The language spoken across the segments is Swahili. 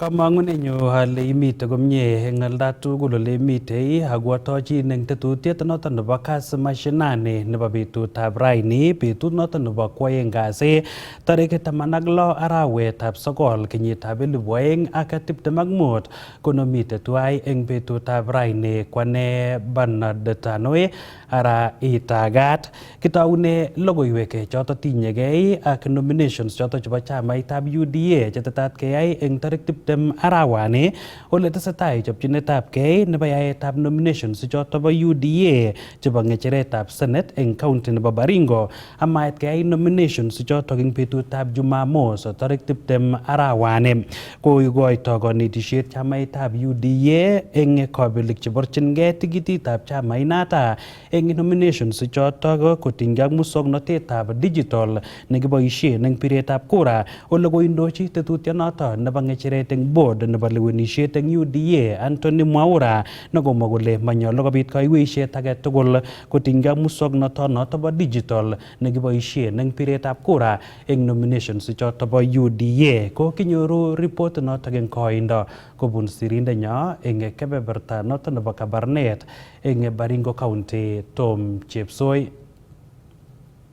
Kamangunenyu ale imite komye eng olda tugul ole imitei agwatochin eng tetutiet noton nebo Kass Mashinani nebo betutab raini, betut noton nebo kwoeng kasi tarik 16 arawetab 9 kenyitab 2025 konomite tuai eng betutab raini kwane Bernard Tanoi ara itagat kitaune logoiwek choto tinyegei ak nominations choto chebo chamaitab UDA chetetat keyai eng tarik 20 arawani ole tesetai chopchinetab kei nebo yaetab nominations choto bo UDA chebo ngecheretab Senate eng county nebo Baringo amait keyai nominations choto eng betutab Jumamos tarik 20 arawani koikoito konetisiet chamaitab UDA eng kabelik cheborchingei tikititab chamainata eng nominations choto kotinygei ak muswoknotetab digital nekiboisien eng piretab kura ole koindochi tetutyonoto nebo ngecheret eng board nebo lewenisiet eng UDA Anthony Mwaura nekomwa kole manyolu kobit kaiweisiet age tugul kotinygei ak muswoknotonoto bo digital nekiboisien eng piretab kura eng nominations choto bo UDA ko kinyoru report noto eng koindo kobun sirindenyo eng kebeberta noto nebo Kabarnet eng Baringo County Tom Chepsoi.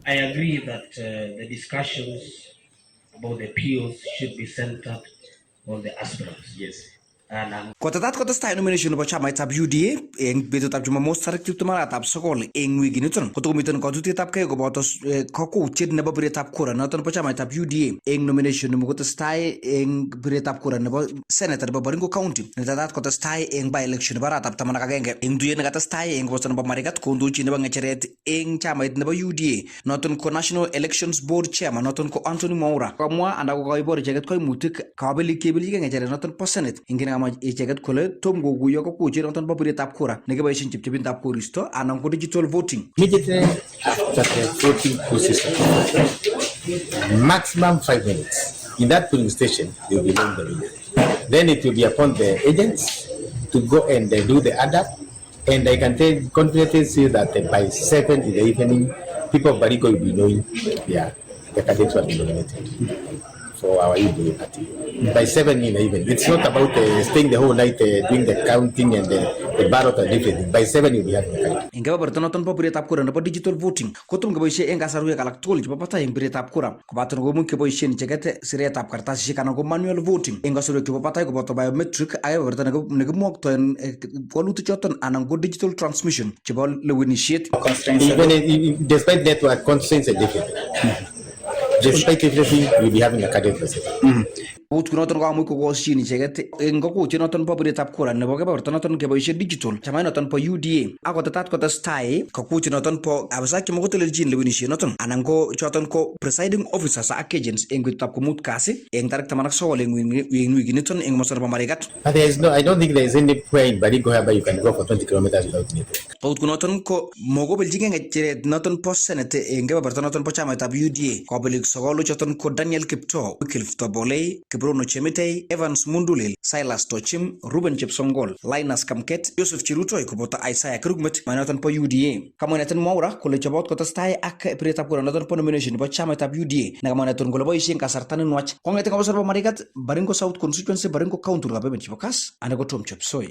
I agree that the discussions about the appeals should be centered on the aspirants. Yes. Kotatat kotestai nomination nebo chamaitab UDA eng betutab Jumamos tarik 20 arawetab 9 eng wikiniton kotokomiten katutietab kei koboto kakwautiet nebo biretab kura noton nebo chamaitab UDA eng nomination nebo kotestai eng biretab kura nebo senator nebo Baringo County netatat kotestai eng by election nebo arawetab 11 eng tuyet nekatestai eng komosta nebo Marigat kondochi nebo ngecheret eng chamait nebo UDA noton ko National Elections Board Chairman noton ko Anthony Mwaura komwa anda kokoibor icheket koimutik kabelik kebeljigei ngecheret noton po Senate ing icheket kole tom kokuyo kakwautiet noton bo biretab kura nekiboisien chepchebindab koristo anan ko digital voting. Immediately after the voting process, maximum 5 minutes. In that polling station, they will be doing the video. Then it will be upon the agents to go and do the adapt. And I can confidently say that by 7 in the evening, people of Barico will be knowing the candidates who have been nominated for our UDA party. By 7 in the evening. It's not about staying the whole night doing the counting and the ballot and everything. By 7 you'll be having the count. Ing kebeberta noton po biretab kura nebo digital voting kotom keboisie eng kasarwek alak tugul chebo batai eng biretab kura kobaten komuch keboisien icheket siretab kartasisiek anan ko manual voting eng kasarwek chebo batai koboto biometric ak kebeberta nekimwoktoen walutik choton anan ko digital transmission chebo lewenisiet. Even despite network constraints and everything. Despite everything, we'll be having a candidate president. Ut kunoton ko amuch kokosyin icheket eng kakwautiet noton po biretab kura nebo kebeberta noton keboisie digital chamait noton po UDA ak kotetat kotestai kakwautiet noton po abisak chemakotelelchin lewenisiet noton anan ko choton ko presiding officers ak agents eng betutab komut kasi eng tarik 19 eng wikiniton eng komosta nebo Marigat. But I don't think there is anywhere in Baringo whereby you can go for 20 kilometers without network. Ut kunoton ko mokobeljigei ngecheret noton po Senate eng kebeberta noton po chamaitab UDA kobelik sogolu choton ko Daniel Kiptoo, Wycliffe Tobolei, Bruno Chemitei, Evans Mundulil, Silas Tochim, Ruben Chepsongol, Linus Kamket, Joseph Chirutoi koboto Isaiah Kirugmet manoton po UDA. Kamoneton Mwaura kole chobot kotestai ak biretab kura noton po nomination nebo chamaitab UDA nakamoneton kole boisien kasarta nenwach kongete komosta nebo Marigat, Baringo South Constituency, Baringo County kabemet chebo Kass ane ko Tom Chepsoi.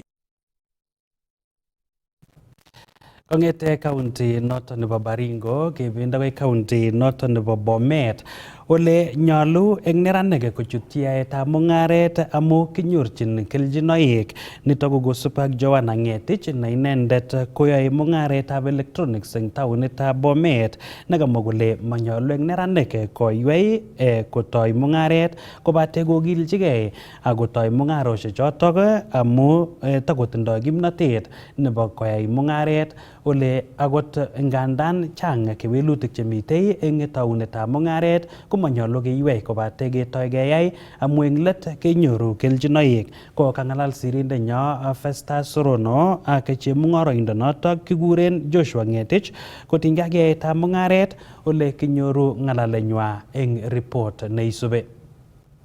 Kongete county noton nebo Baringo kebendi akoi county noton nebo Bomet ole nyolu eng neranik kochutyi yaetab mung'aret amu kinyorchin keljinoik nito ko kosubkei ak Joanna Ng'etich ne inendet koyoe mung'aretab electronics eng taonitab Bomet nekamwa kole manyolu eng neranik koywei kotoi mung'aret kobate kokiljigei akotoi mung'arosiek chotok amu takotindoi kimnotet nebo koyai mung'aret ole akot ngandan chang kewelutik chemitei eng taunetab mung'aret komanyolu keiwei kobate ketoi keyai amu eng let kenyoru keljinoik ko kang'alal sirindenyo Festus Rono ak chemung'oroindonotok kikuren Joshua Ng'etich kotinygei ak yaetab mung'aret ole kinyoru ng'alalenywa eng report neisubi.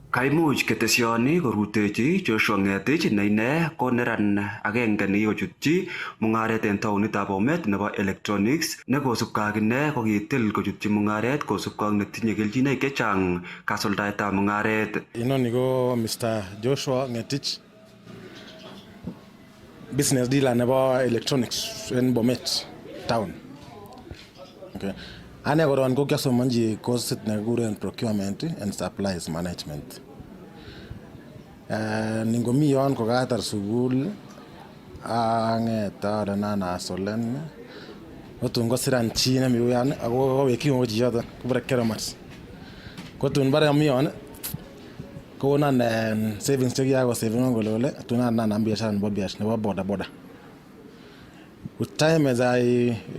Kaimuch ketesyoni korutechi Joshua Ngetich ne ine ko neran agenge nekikochutchi mung'aret en taonitab Bomet nebo electronics ne kosubkei ak ine ko kitil kochutchi mung'aret kosubkei ak netinye kelchinoik chechang kasuldaetab mung'aret. Inoni ko Mr. Joshua Ngetich, business dealer nebo electronics en Bomet town. Okay. Ane koron ko kiasomonji coursit nekikuren procurement and supplies management. Ningomi yon ko katar sukul ang'et arenan asolen kotun kosiran chi nemi uyan ako kowekyi ko chichoton kibore Keremat. Kotun bare ami yon kokonon savings chekiakosaven kole tun anam biashara nebo boda boda. With time as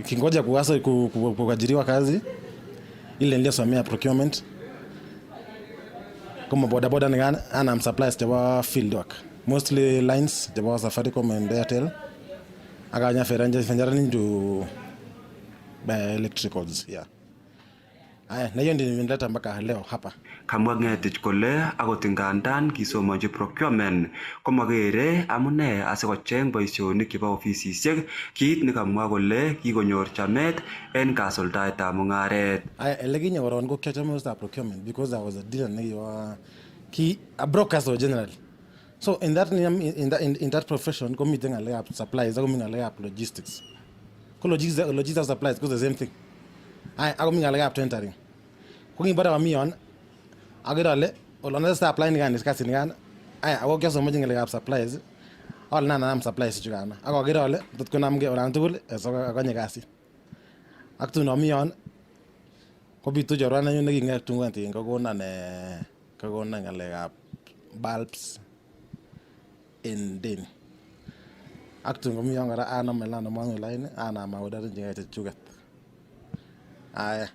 kingoja kuajiriwa kazi ile niliyosomea procurement kama boda boda ningana anam supplies chebo field work, mostly lines chebo Safaricom and Airtel akanya fenjara into electricals. Yeah. Aya, na hiyo ndio nimeleta mpaka leo hapa. Kamwa Ngetich kole akot ingandan kisomonji procurement komokere amune asikocheng boisionik chebo ofisisiek, kit nekamwa kole kikonyor chamet en kasuldaetab mung'aret. Elekinye koron ko kiachome procurement because I was a dealer a broker so generally. So in that profession komiten ngalekab supplies ako mi ngalekab logistics. Ko logistics supplies ko the same thing. Ako mi ngalekab tendering. Ko ngimbara kami yon agere ale olona supply ni kan discuss ni kan ako kiasomonji ngalekab supplies all nanam supplies chukana ako agere ale tot konamge orang tugul so akonye kasi ak tun ami yon ko bitu jorwa nanyu nekinget tungwan tin kokonan ngalekab bulbs in den ak tun komi yon kora anam elana mangu line anam aodarin jinga chuket. Aya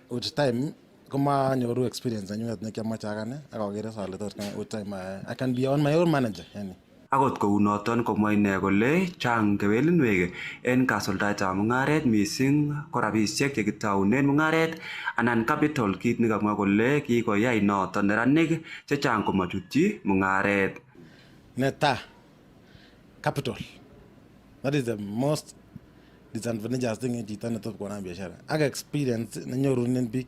with time koma nyoru experience anyuet nekiamache akane akakere sale tot with time I can be on my own manager yani. Akot kou noton komwa ine kole chang kewelinwek en kasuldaetab mung'aret mising ko rabisiek chekitaunen mung'aret anan capital, kit nekamwa kole kikoyai noton neranik chechang komachutyi mung'aret. Neta capital, that is the most disadvantageous thing in chito netot konam biashara. Ak experience nenyorunen biik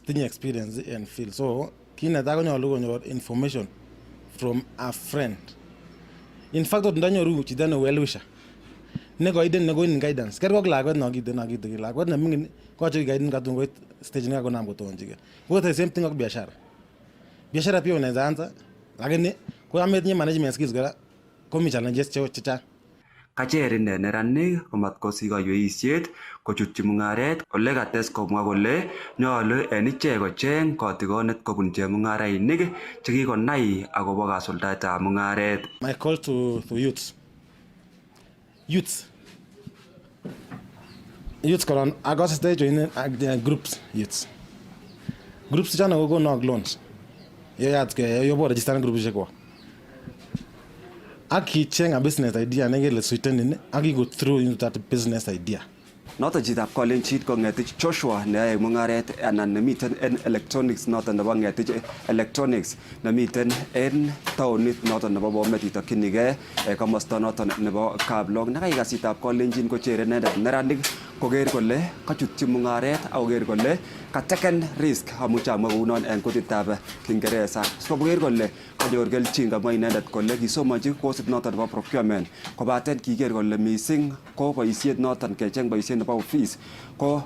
tinye experience in field. So kit netai konyolu konyor information from a friend. In fact ndanyoru chito ne well wisher nekoiden nekoinin guidance kerko lakwet nakiten lakwet nemingin koache guidance katun koit stage nekakonam kotonjige. Ko the same thing ak biashara pia unaweza anza lakini kwa ametinye management skills kora komi challenges chechang. Kacher ine neranik komatkosich kayweisiet kochutyi mung'aret, ole kates komwa kole nyolu en ichek kocheng kotigonet kobun chemung'arainik chekikonai akobo kasuldaetab mung'aret. My call to youth koron akose stage join groups chana kokonok loans yobo register group chekwa akicheng a business idea nekele sweetenin akigo through into that business idea. Noton chitab Kolenjin ko Ngetich Joshua neyoe mung'aret anan nemiten en electronics noton nebo Ngetich electronics nemiten en taonit noton nebo Bomet itokyinige komosta noton nebo Kablong. Nakai kasitab Kolenjin kochere inendet neranik koker kole kachutyi mung'aret ak koker kole kateken risk amuche amwa kounon en kutitab Kingereza sikoker kole kanyor kelchin. Kamwa inendet kole kisomonji kosit noton nebo procurement kobaten kiker kole mising ko boisiet noton kecheng boisiet nebo office ko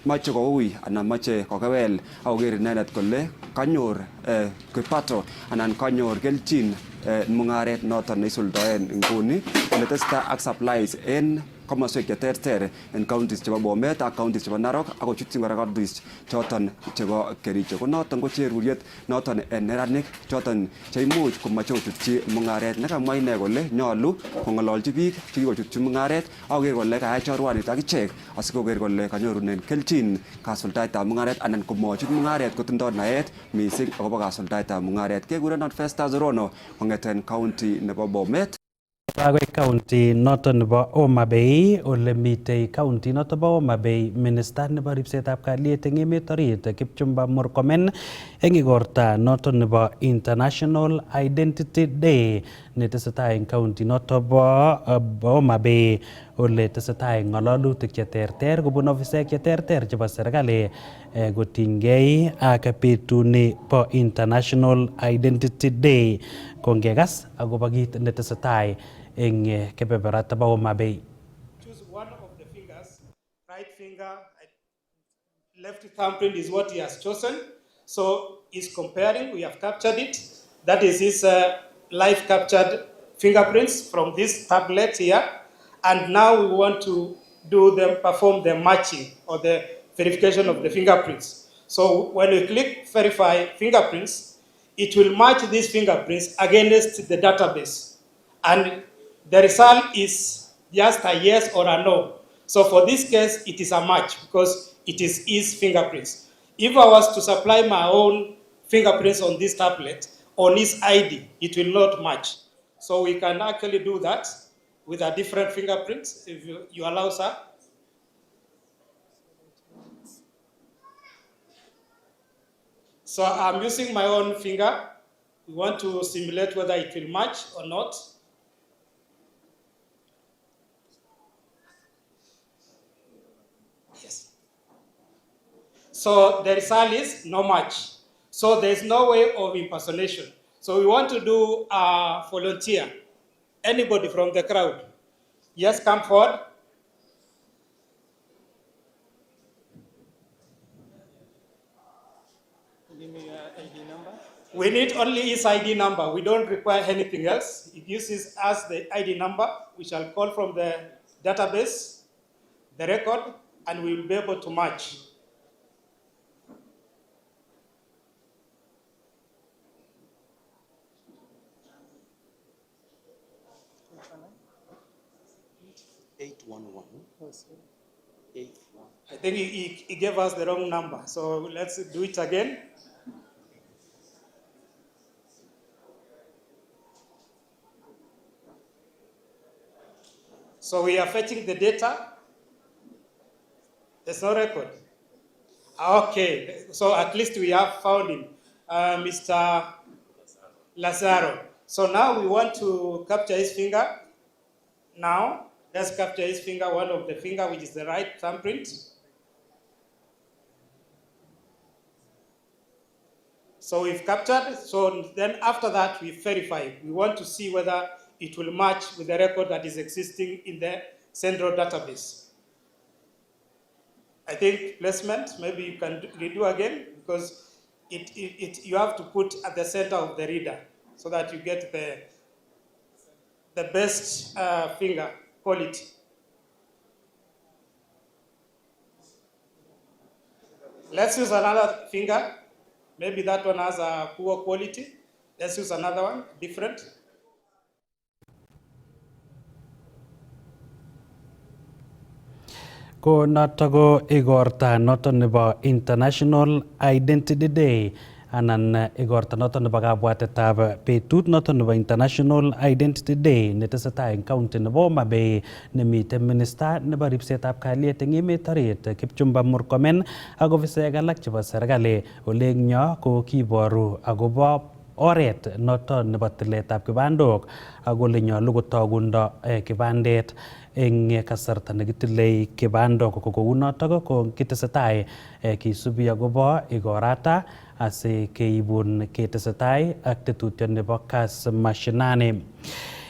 mache koui anan mache kokewel ak koker inendet kole kanyor kipato anan kanyor kelchin mung'aret noton neisuldoen nguni ole tesetai ak supplies en komoswek cheterter en counties chebo Bomet ak counties chebo Narok ak kochutyin kora counties choton chebo Kericho. Ko noton ko cheruriet noton en neranik choton cheimuch komache kochutyi mung'aret. Nekamwa ine kole nyolu kong'ololchi biik chekikochutyi mung'aret ak koker kole kayai chorwandit ak ichek asikoker kole kanyorunen kelchin kasuldaetab mung'aret anan komochut mung'aret kotindoi naet mising akobo kasuldaetab mung'aret. Kekurenon Festus Rono kong'eten county nebo Bomet. agoi county noton nebo Homa Bay ole mitei county noton nebo Homa Bay minister nebo ripsetab kalyet eng emet orit Kipchumba Murkomen eng igorta noton nebo International Identity Day netesetai eng county noton bo Homa Bay ole tesetai ng'alalutik cheterter kobun ofisek cheterter chebo serikali kotinygei ak betuni bo International Identity Day kongekas akobo kit netesetai eng kebeberata bo Homa Bay. Choose one of the fingers, right finger, left thumbprint is what he has chosen. So he's comparing, we have captured it. That is his live captured fingerprints from this tablet here. And now we want to perform the matching or the verification of the fingerprints. So when we click verify fingerprints, it will match these fingerprints against the database. And the result is just a yes or a no. So for this case, it is a match because it is his fingerprints. If I was to supply my own fingerprints on this tablet, on his ID, it will not match. So we can actually do that with a different fingerprints, if you allow, sir. So I'm using my own finger. We want to simulate whether it will match or not. Yes. So the result is no match. So there's no way of impersonation. So we want to do a volunteer. Anybody from the crowd? Yes, come forward. Give me your ID number. We need only his ID number. We don't require anything else. It uses as the ID number. We shall call from the database, the record, and we will be able to match. I think he gave us the wrong number, so let's do it again. So we are fetching the data. There's no record. Okay, so at least we have found him, Mr. Lazaro. So now we want to capture his finger. Now, let's capture his finger, one of the finger, which is the right thumbprint. So we've captured, so then after that we verify. We want to see whether it will match with the record that is existing in the central database. I think placement, maybe you can redo again, because you have to put at the center of the reader so that you get the best finger quality. Let's use another finger. Maybe that one has a poor quality. Let's use another one, different. Ko noto ko igorta noto nebo International Identity Day anan igorta noto nebo kabwatetab betut noto nebo International Identity Day netesetai eng county nebo Homa Bay nemite minister nebo ripsetab kalyet eng emet orit Kipchumba Murkomen ak ofisek alak chebo serikali ole eng yo ko kiboru akobo oret noto nebo tiletab kibandok ak ole nyolu kotogundo kibandet eng kasarta nekitile kibandok kou notok ko kitesetai kisubi akobo igorata asi keibun ketesetai ak tetutiet nebo Kass Mashinani.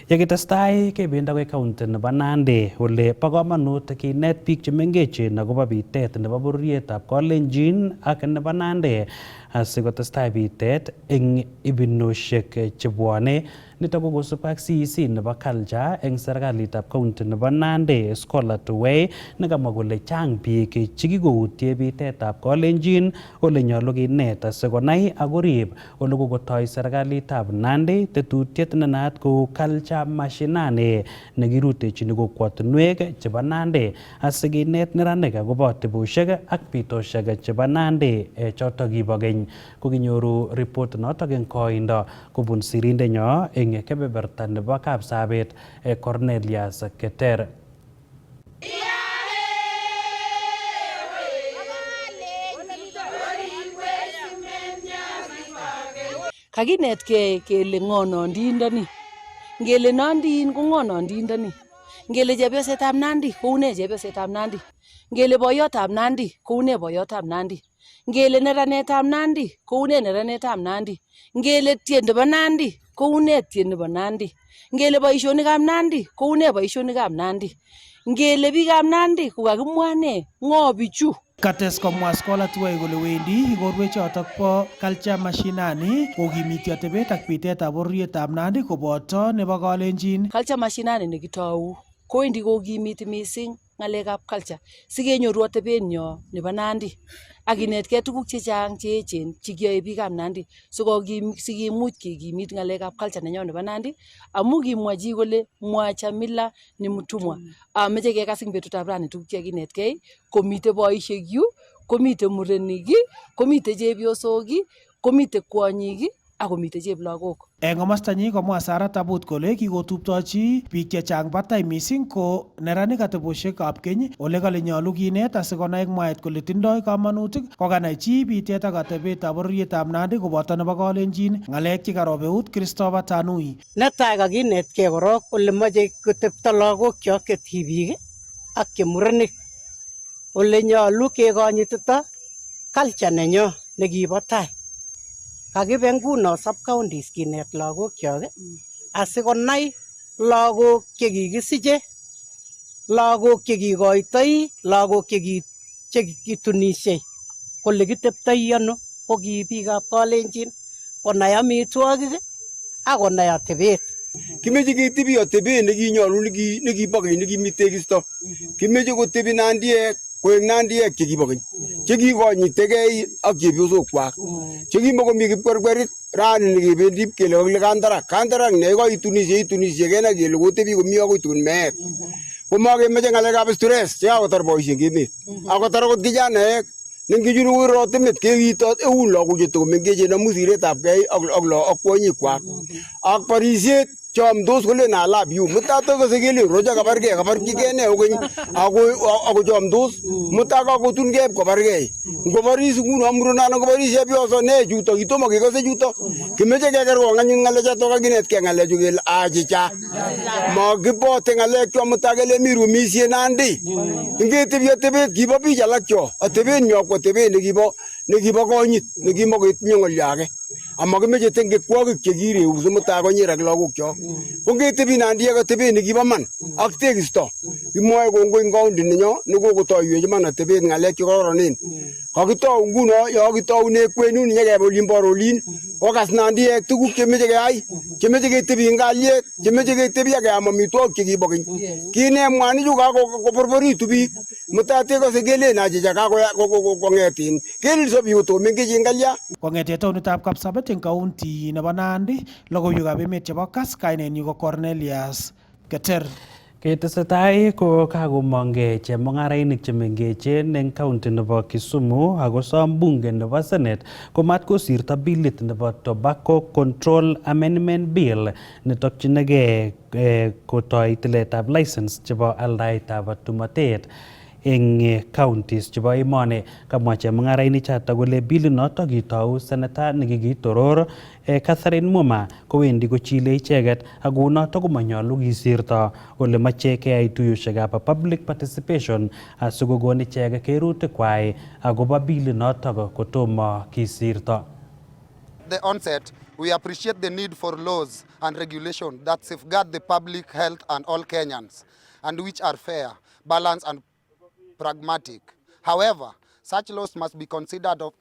Yekitestai kebendi akoi county nebo Nandi ole bo komonut kinet biik chemengechen akobo bitet nebo bororietab Kalenjin ak nebo Nandi asikotestai bitet eng ibinosiek chebwone. Nitok ko kosubkei ak CEC nebo culture eng serikalitab county nebo Nandi Scholar Tuwei nekamwa kole chang biik chekikoutie bitetab Kalenjin ole nyolu kinet asikonai akorib ole kokotoi serikalitab Nandi tetutiet nenaat kou culture Mashinani nekirutechini kokwotinwek chebo Nandi asikinet neranik akobo atebosiek ak bitosiek chebo Nandi chotok kibo keny. Kokinyoru report notok eng koindo kobun sirindenyo eng eng kebeberta nebo Kapsabet Cornelius Keter. Kakinetkei kele ng'o nondindoni. Ngele nondin ko ng'o nondindoni. Ngele chepyosetab Nandi koune chepyosetab Nandi. Ngele boyotab Nandi koune boyotab Nandi. Ngele neranetab Nandi koune neranetab Nandi. Ngele tien nebo Nandi koune tien nebo Nandi. Ngele boisionikab Nandi koune boisionikab Nandi. Ngele biikab Nandi kokakimwa ne ng'o bichu. Kates komwa Scholar Tuwai kole wendi igorwek chotok bo Culture Mashinani kokimiti atebet ak bitetab bororietab Nandi koboto nebo Kalenjin. Culture Mashinani nekitou kowendi kokimiti mising ng'alekab culture sikenyoru atebenyo nebo Nandi ak kinetkei tuguk chechang cheechen chekiyoe biikab Nandi sikimuch kekimit ng'alekab culture nenyo nebo Nandi amu kimwa chi kole mwacha mila ni mtumwa. Ameche kekas ing betutab rani tuguk chekinetkei komite boisiek yu, komite murenik, komite chepyosok, komite kwonyik ak komite cheplagok. Eng komostanyi komwa Sara Tabut kole kikotuptochi biik chechang batai mising ko neranik ateboshekab keny ole kale nyolu kinet asikonai mwaet kole tindoi kamanutik kokanai chi bitet ak atebetab bororietab Nandi koboto nebo Kalenjin ng'alek chekarob eut Christopher Tanui. Netai kakinetkei korok ole moche kotepto lagokchok che tibik ak che murenik ole nyolu kekonyitito culture nenyo nekibo tai. Kakibe nguno sub-counties kinet lagokchok asikonai lagok chekikisiche, lagok chekikoitoi, lagok chekitunishe kole kiteptoi ano ko ki biikab Kalenjin konai amitwogik ak konai atebet. Kimeche ketebi atebet nekinyolu nekibo keny nekimi tekisto. Kimeche kotebi Nandiek koek Nandiek chekibo keny chekikonyitegei ak chepyosokwak chekimokomi kipkwerkwerit rani nekebendi kele kole kantarak nekoitunishe kenai kele kotebi komie akoi tun meet komakemeche ng'alekab stress chekakotar boisiek emet akotar akot kijanaek nengichunu wirotimet kewitot eun lagok chetokomengechen amu siretabgei ak kwonyikwak ak barisiet chomdos kole I love you mutato kose kele roja kabarkige ne ogeny ako chomdos mutaka kotungei kobargei ngobaris nguno muronano ngobaris chepyoso ne chuto kitomo kekose chuto kimeche keker kong'any ng'alechato kakinetkei ng'alechu kele achicha makibote ng'alekcho mutakele mi rumisie Nandi ingetebi atebet kibo biich alak cho atebet nyo ko atebet nekibo konyit nekimokoitinye ng'olyo age amakimeche tengekwogik chekireu simutai konyirak lagokchok ko ngetebi Nandi ak atebet nekibo man ak tekisto kimwoe kongoi eng county nenyo nekokotoiwech man atebet ng'alek chekororonen kakitou nguno yo kitoune kwenut nyekebe olin bo Rolin kokas Nandiek tuguk chemeche keyai chemeche ketebi eng kalyet chemeche ketebi ak keam amitwogik chekibo keny kine mwanichu kakoborboritu biik mutai tekose kelen achicha kakong'etin kelilso biik kotomengechen kalya. Kong'ete taonitab Kapsabet eng kaunti nebo Nandi logoiwekab emet chebo Kass kainenyu ko Cornelius Keter. Ketesetai ko kakomong'e chemung'arainik chemengechen eng kaunti nebo Kisumu ako som bunge nebo Senate komat kosirto bilit nebo Tobacco Control Amendment Bill netokchinigei kotoi tiletab license chebo aldaetab tumotet eng counties chebo emoni. Kamwa chemung'arainik choto kole bilit noto kitou seneta nekikitoror Catherine Muma kowendi kochile icheket ak kounoto komanyolu kisirto ole mache keyai tuyoshekab public participation asikokon icheket kerutikwai akobo bilit noto kotomo kisirto. The onset, we appreciate the need for laws and regulation that safeguard the public health and all Kenyans, and which are fair, balanced, and pragmatic. However, such laws must be considered of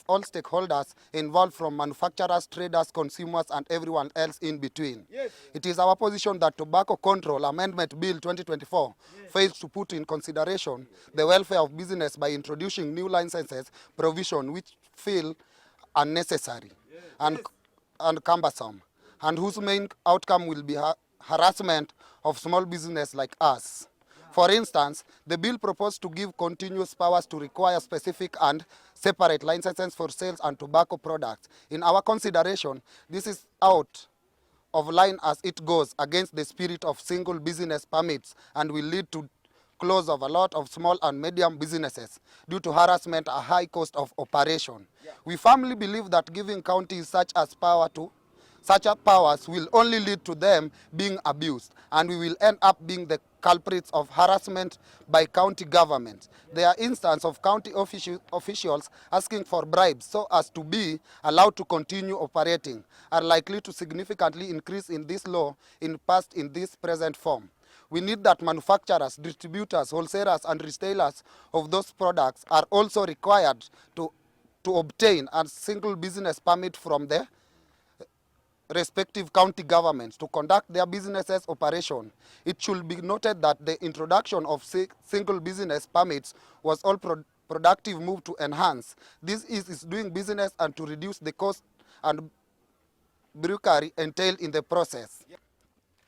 all stakeholders involved, from manufacturers, traders, consumers, and everyone else in between. Yes. It is our position that Tobacco Control Amendment Bill 2024 fails to put in consideration the welfare of business by introducing new licenses provision which feel unnecessary and cumbersome, and whose main outcome will be harassment of small business like us. For instance, the bill proposed to give continuous powers to require specific and separate licenses for sales and tobacco products. In our consideration, this is out of line as it goes against the spirit of single business permits and will lead to close of a lot of small and medium businesses due to harassment and high cost of operation. We firmly believe that giving counties such powers will only lead to them being abused, and we will end up being the culprits of harassment by county government. There are instances of county officials asking for bribes so as to be allowed to continue operating, are likely to significantly increase in this law in this present form. We need that manufacturers, distributors, wholesalers, and retailers of those products are also required to obtain a single business permit from the respective county governments to conduct their businesses operation. It should be noted that the introduction of single business permits was all productive move to enhance. This is doing business and to reduce the cost and bureaucracy entailed in the process.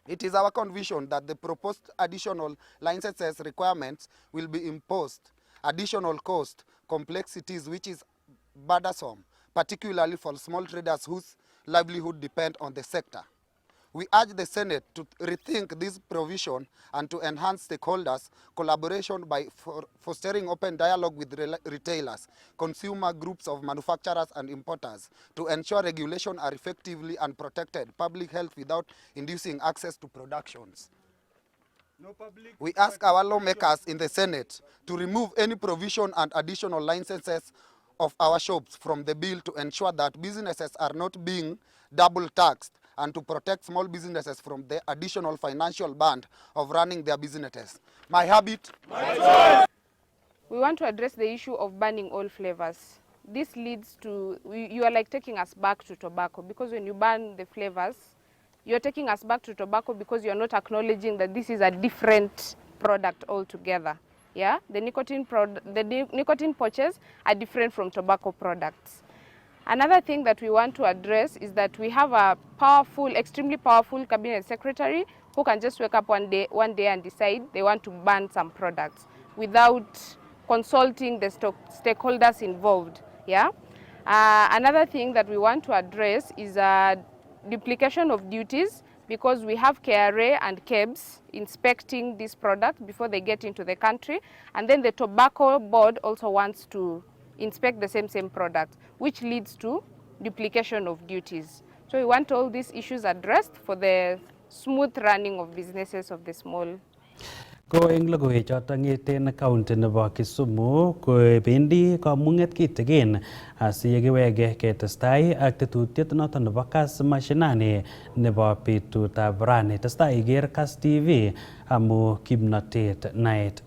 It is our conviction that the proposed additional licenses requirements will be imposed additional cost, complexities which is burdensome, particularly for small traders whose livelihood depend on the sector. We urge the Senate to rethink this provision and to enhance stakeholders' collaboration by fostering open dialogue with retailers, consumer groups of manufacturers and importers to ensure regulation are effectively and protected public health without inducing access to productions. We ask our lawmakers in the Senate to remove any provision and additional licenses of our shops from the bill to ensure that businesses are not being double taxed and to protect small businesses from the additional financial burden of running their businesses. My habit. My choice. We want to address the issue of banning all flavors. This leads to, you are like taking us back to tobacco, because when you ban the flavors, you're taking us back to tobacco because you're not acknowledging that this is a different product altogether. Yeah, the nicotine pouches are different from tobacco products. Another thing that we want to address is that we have a powerful, extremely powerful cabinet secretary who can just wake up one day and decide they want to ban some products without consulting the stakeholders involved. Yeah. Another thing that we want to address is duplication of duties, because we have KRA and KEBS inspecting this product before they get into the country, and then the tobacco board also wants to inspect the same product, which leads to duplication of duties. So we want all these issues addressed for the smooth running of businesses of the small. Ko eng logoiwek choton ngeten county nebo Kisumu ko bendi komung'et kitigen asiyekiwege ketestai ak tetutiet noton nebo Kass Mashinani nebo betutab rani. Testai iker Kass TV amu kimnotet naet